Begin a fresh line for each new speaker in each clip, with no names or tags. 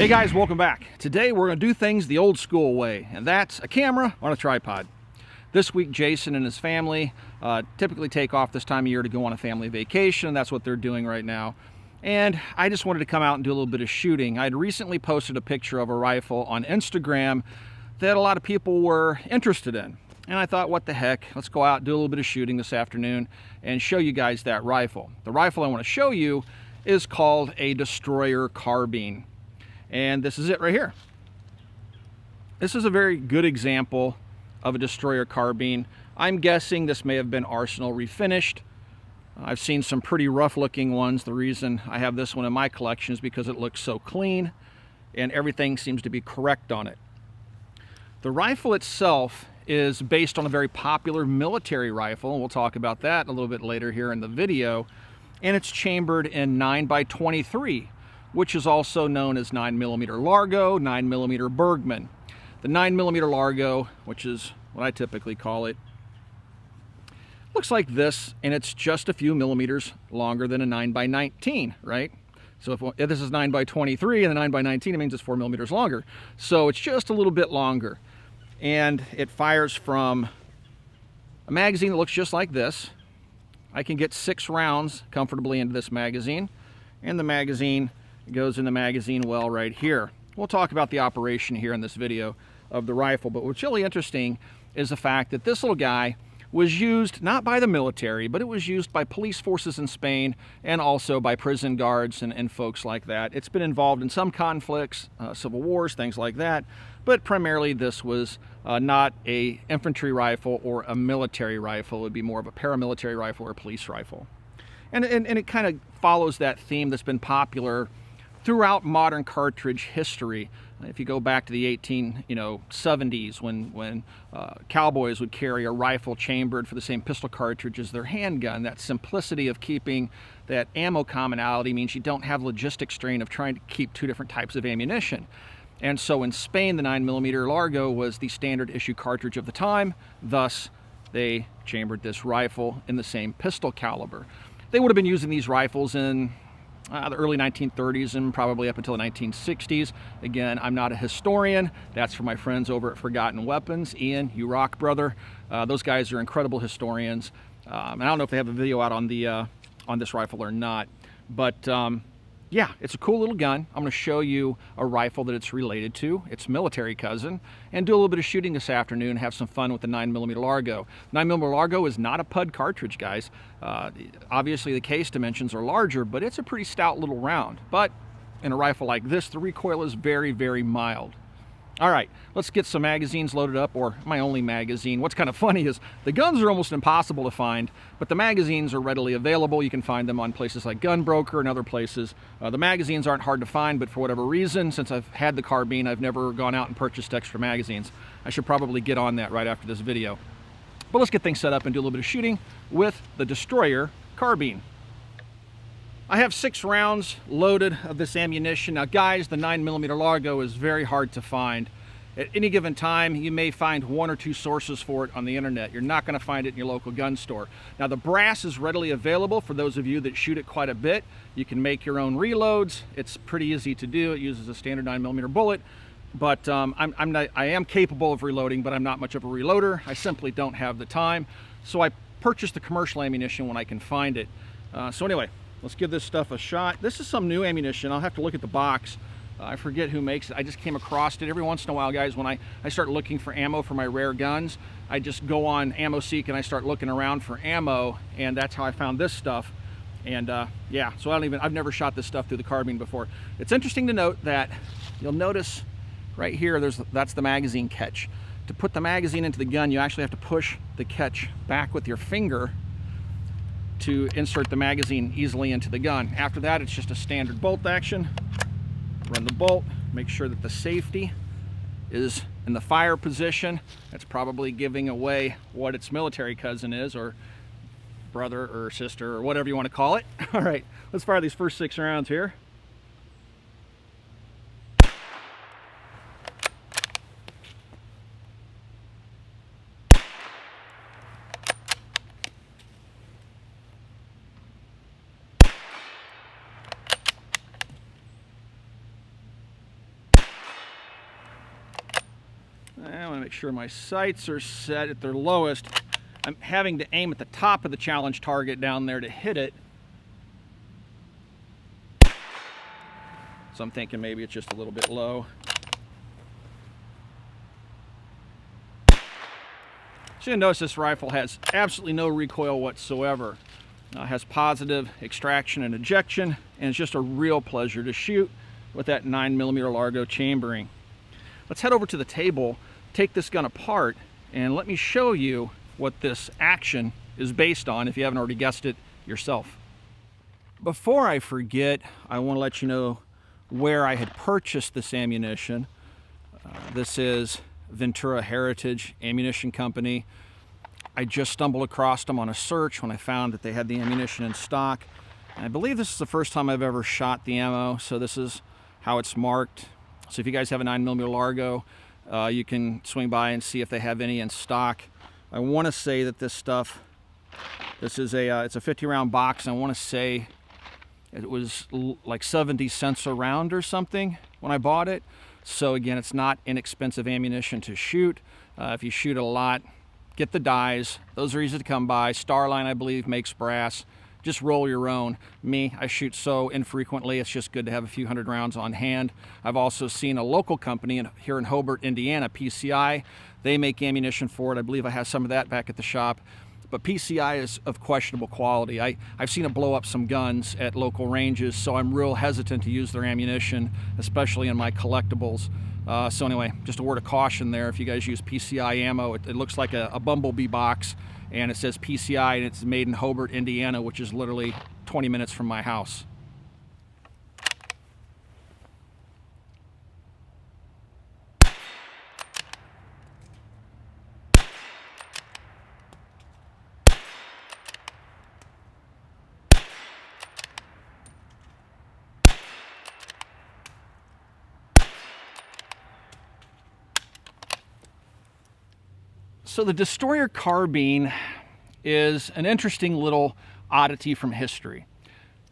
Hey guys, welcome back. Today we're going to do things the old school way, and that's a camera on a tripod. This week Jason and his family typically take off this time of year to go on a family vacation, and that's what they're doing right now. And I just wanted to come out and do a little bit of shooting. I had recently posted a picture of a rifle on Instagram that a lot of people were interested in. And I thought, what the heck, let's go out and do a little bit of shooting this afternoon and show you guys that rifle. The rifle I want to show you is called a Destroyer Carbine. And this is it right here. This is a very good example of a Destroyer Carbine. I'm guessing this may have been Arsenal refinished. I've seen some pretty rough looking ones. The reason I have this one in my collection is because it looks so clean and everything seems to be correct on it. The rifle itself is based on a very popular military rifle, and we'll talk about that a little bit later here in the video. And it's chambered in 9x23, which is also known as 9mm Largo, 9mm Bergmann. The 9mm Largo, which is what I typically call it, looks like this, and it's just a few millimeters longer than a 9x19, right? So if this is 9x23 and a 9x19, it means it's 4 millimeters longer. So it's just a little bit longer. And it fires from a magazine that looks just like this. I can get 6 rounds comfortably into this magazine, and the magazine goes in the magazine well right here. We'll talk about the operation here in this video of the rifle, but what's really interesting is the fact that this little guy was used not by the military, but it was used by police forces in Spain and also by prison guards and folks like that. It's been involved in some conflicts, civil wars, things like that, but primarily this was not a infantry rifle or a military rifle. It would be more of a paramilitary rifle or a police rifle. And it kind of follows that theme that's been popular throughout modern cartridge history. If you go back to the 1870s, when cowboys would carry a rifle chambered for the same pistol cartridge as their handgun, that simplicity of keeping that ammo commonality means you don't have logistic strain of trying to keep 2 different types of ammunition. And so in Spain, the 9mm Largo was the standard issue cartridge of the time, thus they chambered this rifle in the same pistol caliber. They would have been using these rifles in the early 1930s and probably up until the 1960s. Again, I'm not a historian. That's for my friends over at Forgotten Weapons. Ian, you rock, brother. Those guys are incredible historians. And I don't know if they have a video out on the on this rifle or not, but yeah, it's a cool little gun. I'm going to show you a rifle that it's related to, its military cousin, and do a little bit of shooting this afternoon, have some fun with the 9mm Largo. 9mm Largo is not a PUD cartridge, guys. Obviously the case dimensions are larger, but it's a pretty stout little round. But in a rifle like this, the recoil is very, very mild. All right, let's get some magazines loaded up, or my only magazine. What's kind of funny is the guns are almost impossible to find, but the magazines are readily available. You can find them on places like Gunbroker and other places. The magazines aren't hard to find, but for whatever reason, since I've had the carbine, I've never gone out and purchased extra magazines. I should probably get on that right after this video. But let's get things set up and do a little bit of shooting with the Destroyer Carbine. I have 6 rounds loaded of this ammunition. Now guys, the 9mm Largo is very hard to find. At any given time, you may find 1 or 2 sources for it on the internet. You're not going to find it in your local gun store. Now the brass is readily available for those of you that shoot it quite a bit. You can make your own reloads. It's pretty easy to do. It uses a standard 9mm bullet. But I am capable of reloading, but I'm not much of a reloader. I simply don't have the time. So I purchase the commercial ammunition when I can find it. So anyway, let's give this stuff a shot. This is some new ammunition. I'll have to look at the box. I forget who makes it. I just came across it. Every once in a while, guys, when I start looking for ammo for my rare guns, I just go on AmmoSeek and I start looking around for ammo, and that's how I found this stuff. And yeah, so I've never shot this stuff through the carbine before. It's interesting to note that you'll notice right here, that's the magazine catch. To put the magazine into the gun, you actually have to push the catch back with your finger to insert the magazine easily into the gun. After that, it's just a standard bolt action. Run the bolt, make sure that the safety is in the fire position. That's probably giving away what its military cousin is, or brother or sister, or whatever you want to call it. All right, let's fire these first 6 rounds here. I want to make sure my sights are set at their lowest. I'm having to aim at the top of the challenge target down there to hit it. So I'm thinking maybe it's just a little bit low. So you'll notice this rifle has absolutely no recoil whatsoever. Has positive extraction and ejection, and it's just a real pleasure to shoot with that 9mm Largo chambering. Let's head over to the table, take this gun apart, and let me show you what this action is based on, if you haven't already guessed it yourself. Before I forget, I want to let you know where I had purchased this ammunition. This is Ventura Heritage Ammunition Company. I just stumbled across them on a search when I found that they had the ammunition in stock. And I believe this is the first time I've ever shot the ammo, so this is how it's marked. So if you guys have a 9mm Largo, you can swing by and see if they have any in stock. I want to say that this stuff, it's a 50 round box, and I want to say it was like 70 cents a round or something when I bought it. So again, it's not inexpensive ammunition to shoot. If you shoot a lot, get the dies. Those are easy to come by. Starline, I believe, makes brass. Just roll your own. Me, I shoot so infrequently, it's just good to have a few hundred rounds on hand. I've also seen a local company here in Hobart, Indiana, PCI. They make ammunition for it. I believe I have some of that back at the shop. But PCI is of questionable quality. I've seen it blow up some guns at local ranges, so I'm real hesitant to use their ammunition, especially in my collectibles. So anyway, just a word of caution there. If you guys use PCI ammo, it looks like a bumblebee box, and it says PCI, and it's made in Hobart, Indiana, which is literally 20 minutes from my house. So the Destroyer Carbine is an interesting little oddity from history.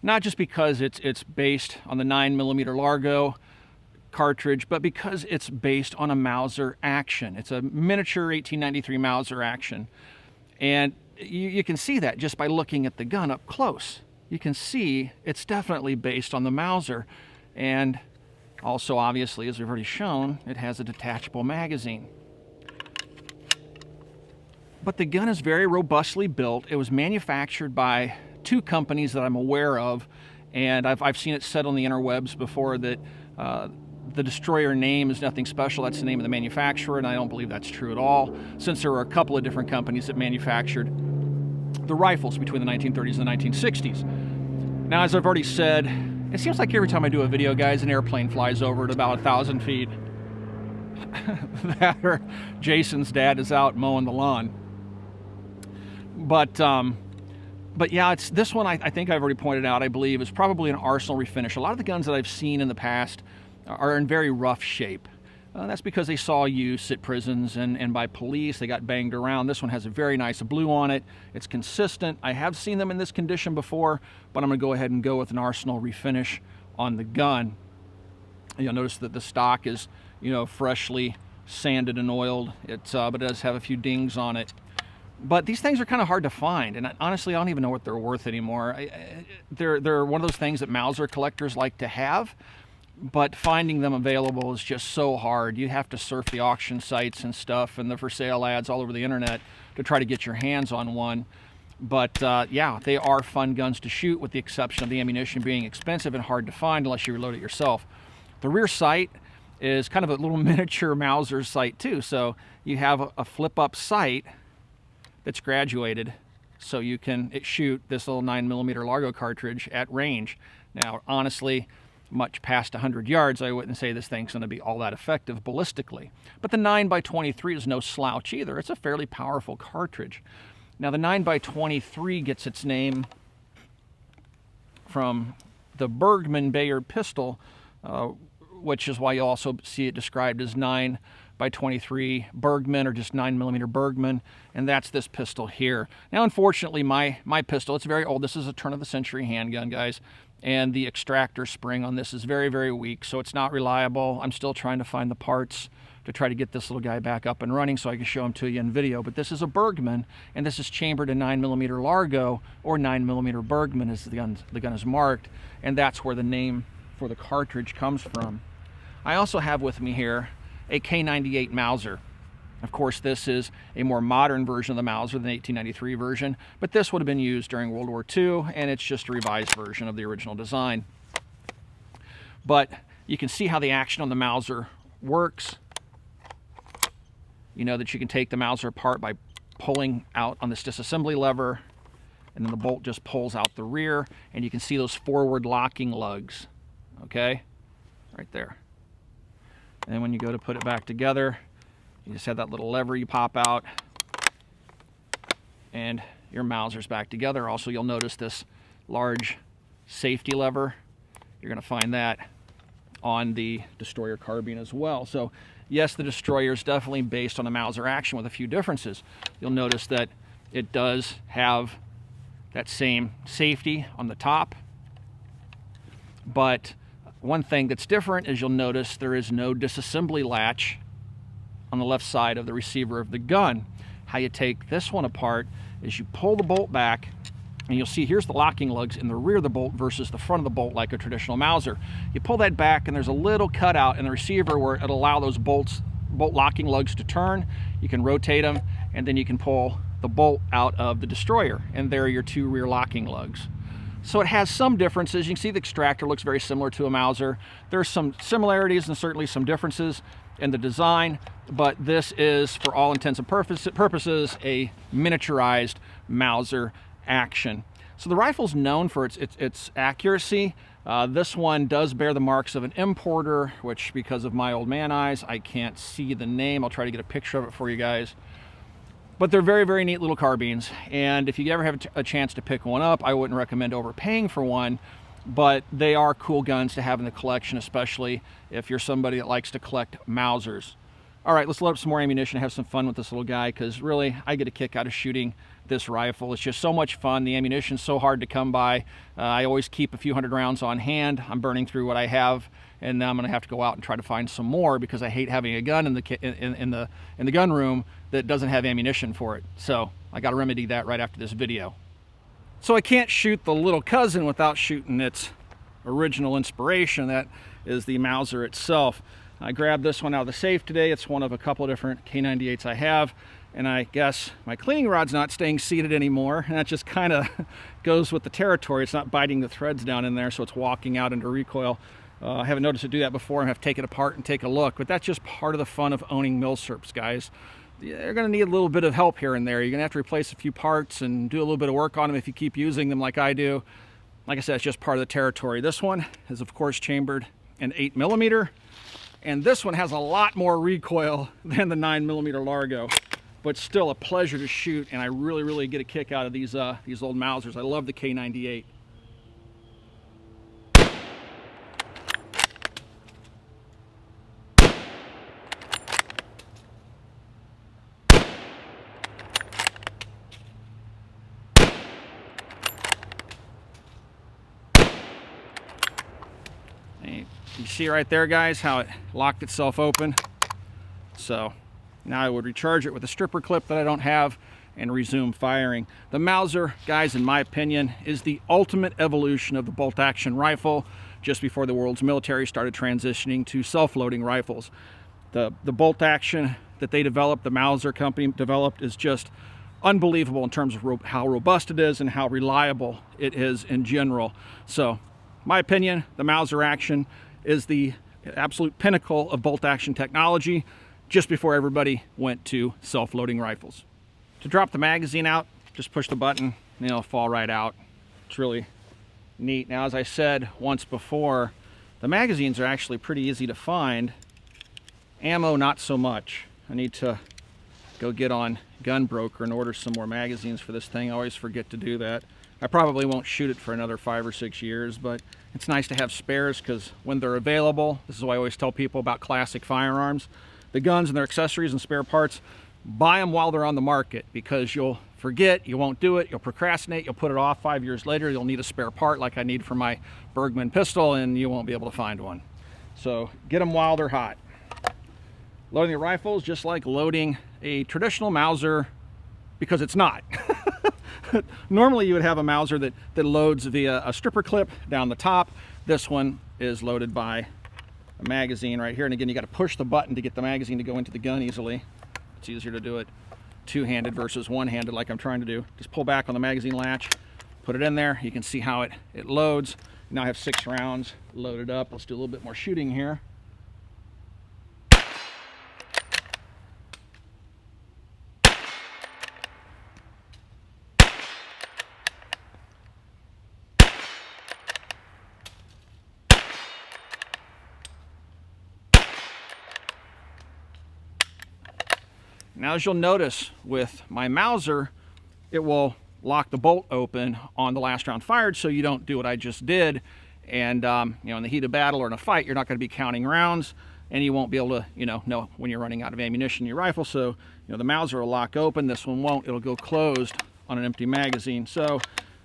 Not just because it's based on the 9mm Largo cartridge, but because it's based on a Mauser action. It's a miniature 1893 Mauser action. And you can see that just by looking at the gun up close. You can see it's definitely based on the Mauser. And also, obviously, as we've already shown, it has a detachable magazine. But the gun is very robustly built. It was manufactured by two companies that I'm aware of, and I've seen it said on the interwebs before that the Destroyer name is nothing special. That's the name of the manufacturer, and I don't believe that's true at all, since there were a couple of different companies that manufactured the rifles between the 1930s and the 1960s. Now, as I've already said, it seems like every time I do a video, guys, an airplane flies over at about 1,000 feet. That or Jason's dad is out mowing the lawn. But yeah, it's this one I think I've already pointed out, I believe, is probably an arsenal refinish. A lot of the guns that I've seen in the past are in very rough shape. That's because they saw use at prisons and by police. They got banged around. This one has a very nice blue on it. It's consistent. I have seen them in this condition before, but I'm going to go ahead and go with an arsenal refinish on the gun. You'll notice that the stock is, freshly sanded and oiled. But it does have a few dings on it. But these things are kind of hard to find, and honestly, I don't even know what they're worth anymore. They're one of those things that Mauser collectors like to have, but finding them available is just so hard. You have to surf the auction sites and stuff and the for sale ads all over the internet to try to get your hands on one. But yeah, they are fun guns to shoot, with the exception of the ammunition being expensive and hard to find unless you reload it yourself. The rear sight is kind of a little miniature Mauser sight too, so you have a flip-up sight that's graduated, so you can shoot this little 9mm Largo cartridge at range. Now, honestly, much past 100 yards, I wouldn't say this thing's going to be all that effective ballistically. But the 9x23 is no slouch either. It's a fairly powerful cartridge. Now, the 9x23 gets its name from the Bergmann Bayard pistol, which is why you also see it described as 9x23 Bergmann, or just 9mm Bergmann, and that's this pistol here. Now, unfortunately, my pistol, it's very old. This is a turn-of-the-century handgun, guys, and the extractor spring on this is very, very weak, so it's not reliable. I'm still trying to find the parts to try to get this little guy back up and running so I can show him to you in video. But this is a Bergmann, and this is chambered in 9mm Largo, or 9mm Bergmann as the gun is marked, and that's where the name for the cartridge comes from. I also have with me here a K98 Mauser. Of course, this is a more modern version of the Mauser than the 1893 version, but this would have been used during World War II, and it's just a revised version of the original design. But you can see how the action on the Mauser works. You know that you can take the Mauser apart by pulling out on this disassembly lever, and then the bolt just pulls out the rear, and you can see those forward locking lugs, okay? Right there. And when you go to put it back together, you just have that little lever you pop out, and your Mauser's back together. Also, you'll notice this large safety lever. You're going to find that on the Destroyer Carbine as well. So yes, the Destroyer is definitely based on the Mauser action with a few differences. You'll notice that it does have that same safety on the top, but one thing that's different is you'll notice there is no disassembly latch on the left side of the receiver of the gun. How you take this one apart is you pull the bolt back, and you'll see here's the locking lugs in the rear of the bolt versus the front of the bolt like a traditional Mauser. You pull that back, and there's a little cutout in the receiver where it'll allow those bolt locking lugs to turn. You can rotate them, and then you can pull the bolt out of the Destroyer, and there are your two rear locking lugs. So it has some differences. You can see the extractor looks very similar to a Mauser. There's some similarities and certainly some differences in the design, but this is, for all intents and purposes, a miniaturized Mauser action. So the rifle's known for its accuracy. This one does bear the marks of an importer, which, because of my old man eyes, I can't see the name. I'll try to get a picture of it for you guys. But they're very, very neat little carbines, and if you ever have a chance to pick one up, I wouldn't recommend overpaying for one, but they are cool guns to have in the collection, especially if you're somebody that likes to collect Mausers. All right, let's load up some more ammunition and have some fun with this little guy, because really, I get a kick out of shooting this rifle. It's just so much fun. The ammunition's so hard to come by. I always keep a few hundred rounds on hand. I'm burning through what I have, and now I'm going to have to go out and try to find some more, because I hate having a gun in the gun room that doesn't have ammunition for it. So I got to remedy that right after this video. So I can't shoot the little cousin without shooting its original inspiration. That is the Mauser itself. I grabbed this one out of the safe today. It's one of a couple of different K98s I have, and I guess my cleaning rod's not staying seated anymore, and that just kind of goes with the territory. It's not biting the threads down in there, so it's walking out into recoil. I haven't noticed it do that before. I have to take it apart and take a look, but that's just part of the fun of owning milsurps, guys. They're going to need a little bit of help here and there. You're going to have to replace a few parts and do a little bit of work on them if you keep using them like I do. Like I said, it's just part of the territory. This one is, of course, chambered in 8mm, and this one has a lot more recoil than the 9mm Largo, but still a pleasure to shoot, and I really, really get a kick out of these old Mausers. I love the K98. You see right there, guys, how it locked itself open. So now I would recharge it with a stripper clip that I don't have and resume firing. The Mauser, guys, in my opinion, is the ultimate evolution of the bolt-action rifle just before the world's military started transitioning to self-loading rifles. The bolt-action that they developed, the Mauser company developed, is just unbelievable in terms of how robust it is and how reliable it is in general. So, my opinion, the Mauser action is the absolute pinnacle of bolt-action technology just before everybody went to self-loading rifles. To drop the magazine out, just push the button and it'll fall right out. It's really neat. Now, as I said once before, the magazines are actually pretty easy to find. Ammo, not so much. I need to go get on Gunbroker and order some more magazines for this thing. I always forget to do that. I probably won't shoot it for another 5 or 6 years, but it's nice to have spares, because when they're available, this is why I always tell people about classic firearms, the guns and their accessories and spare parts, buy them while they're on the market, because you'll forget, you won't do it, you'll procrastinate, you'll put it off 5 years later, you'll need a spare part like I need for my Bergmann pistol, and you won't be able to find one. So get them while they're hot. Loading the rifle is just like loading a traditional Mauser, because it's not. Normally you would have a Mauser that loads via a stripper clip down the top. This one is loaded by a magazine right here, and again, you got to push the button to get the magazine to go into the gun easily. It's easier to do it two-handed versus one-handed like I'm trying to do. Just pull back on the magazine latch, put it in there. You can see how it loads. Now I have 6 rounds loaded up. Let's do a little bit more shooting here. Now, as you'll notice with my Mauser, it will lock the bolt open on the last round fired, so you don't do what I just did. And you know, in the heat of battle or in a fight, you're not going to be counting rounds, and you won't be able to, you know when you're running out of ammunition in your rifle. So, you know, the Mauser will lock open. This one won't. It'll go closed on an empty magazine. So,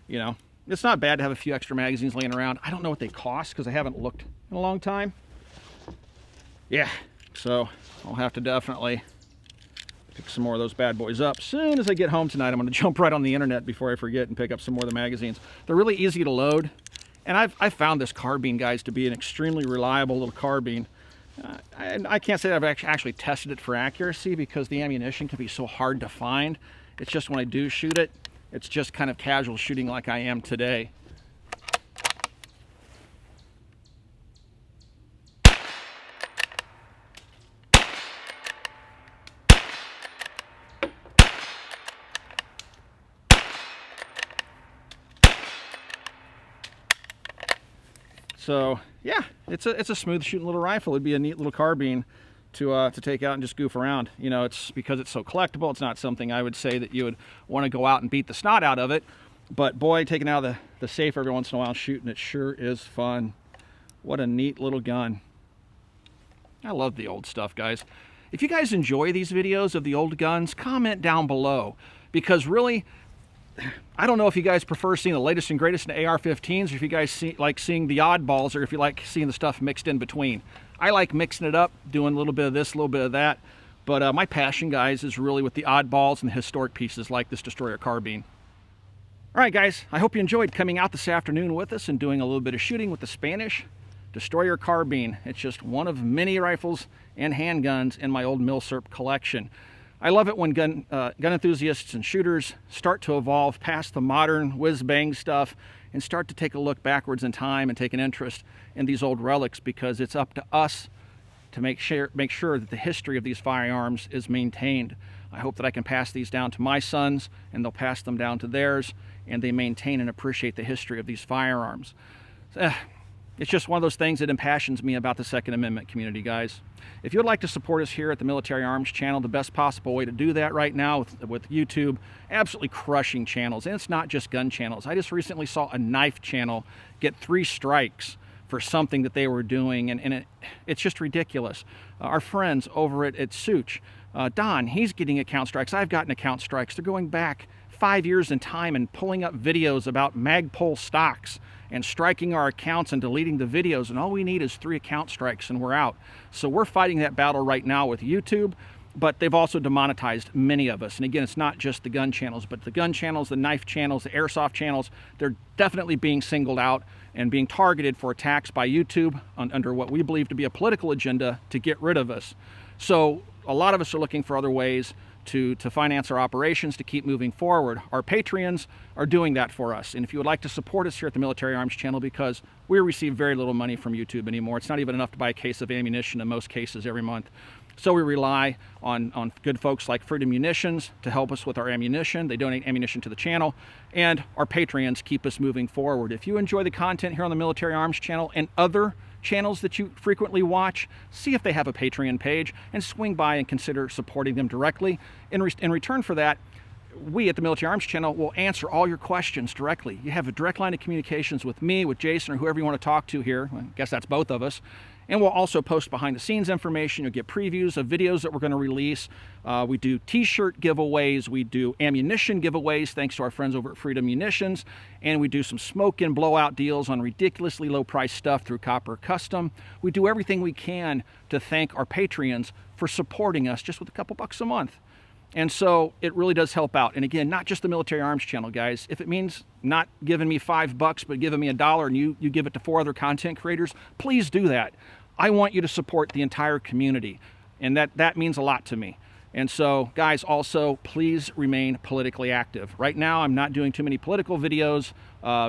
you know, it's not bad to have a few extra magazines laying around. I don't know what they cost because I haven't looked in a long time. Yeah, so I'll have to definitely pick some more of those bad boys up. As soon as I get home tonight, I'm going to jump right on the internet before I forget and pick up some more of the magazines. They're really easy to load, and I've found this carbine, guys, to be an extremely reliable little carbine. And I can't say that I've actually tested it for accuracy because the ammunition can be so hard to find. It's just when I do shoot it, it's just kind of casual shooting like I am today. So yeah, it's a smooth shooting little rifle. It'd be a neat little carbine to take out and just goof around. You know, it's because it's so collectible. It's not something I would say that you would want to go out and beat the snot out of it. But boy, taking out the safe every once in a while, shooting it sure is fun. What a neat little gun. I love the old stuff, guys. If you guys enjoy these videos of the old guns, comment down below, because really, I don't know if you guys prefer seeing the latest and greatest in AR-15s, or if you guys like seeing the oddballs, or if you like seeing the stuff mixed in between. I like mixing it up, doing a little bit of this, a little bit of that. But my passion, guys, is really with the oddballs and the historic pieces like this Destroyer Carbine. All right, guys, I hope you enjoyed coming out this afternoon with us and doing a little bit of shooting with the Spanish Destroyer Carbine. It's just one of many rifles and handguns in my old milsurp collection. I love it when gun enthusiasts and shooters start to evolve past the modern whiz-bang stuff and start to take a look backwards in time and take an interest in these old relics, because it's up to us to make sure that the history of these firearms is maintained. I hope that I can pass these down to my sons, and they'll pass them down to theirs, and they maintain and appreciate the history of these firearms. It's just one of those things that impassions me about the Second Amendment community, guys. If you would like to support us here at the Military Arms Channel, the best possible way to do that right now with YouTube, absolutely crushing channels. And it's not just gun channels. I just recently saw a knife channel get 3 strikes for something that they were doing, and it's just ridiculous. Our friends over at Such, Don, he's getting account strikes. I've gotten account strikes. They're going back 5 years in time and pulling up videos about Magpul stocks and striking our accounts and deleting the videos, and all we need is 3 account strikes and we're out. So we're fighting that battle right now with YouTube, but they've also demonetized many of us. And again, it's not just the gun channels, but the gun channels, the knife channels, the airsoft channels, they're definitely being singled out and being targeted for attacks by YouTube under what we believe to be a political agenda to get rid of us. So a lot of us are looking for other ways to finance our operations, to keep moving forward. Our Patreons are doing that for us. And if you would like to support us here at the Military Arms Channel, because we receive very little money from YouTube anymore. It's not even enough to buy a case of ammunition in most cases every month. So we rely on good folks like Freedom Munitions to help us with our ammunition. They donate ammunition to the channel, and our Patreons keep us moving forward. If you enjoy the content here on the Military Arms Channel and other channels that you frequently watch, see if they have a Patreon page and swing by and consider supporting them directly. In return for that, we at the Military Arms Channel will answer all your questions directly. You have a direct line of communications with me, with Jason, or whoever you want to talk to here. I guess that's both of us. And we'll also post behind the scenes information. You'll get previews of videos that we're going to release. We do t-shirt giveaways. We do ammunition giveaways, thanks to our friends over at Freedom Munitions. And we do some smoke and blowout deals on ridiculously low price stuff through Copper Custom. We do everything we can to thank our Patreons for supporting us just with a couple bucks a month. And so it really does help out. And again, not just the Military Arms channel, guys. If it means not giving me $5, but giving me $1 and you give it to 4 other content creators, please do that. I want you to support the entire community. And that means a lot to me. And so, guys, also, please remain politically active. Right now, I'm not doing too many political videos.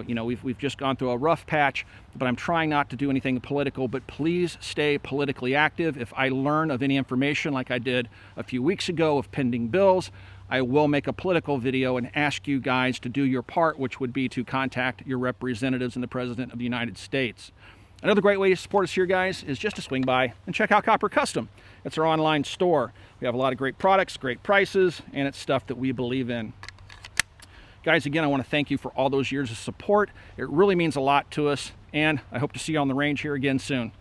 You know, we've just gone through a rough patch, but I'm trying not to do anything political. But please stay politically active. If I learn of any information like I did a few weeks ago of pending bills, I will make a political video and ask you guys to do your part, which would be to contact your representatives and the President of the United States. Another great way to support us here, guys, is just to swing by and check out Copper Custom. It's our online store. We have a lot of great products, great prices, and it's stuff that we believe in. Guys, again, I want to thank you for all those years of support. It really means a lot to us, and I hope to see you on the range here again soon.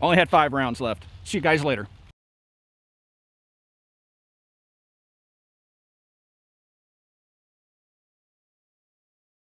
Only had 5 rounds left. See you guys later.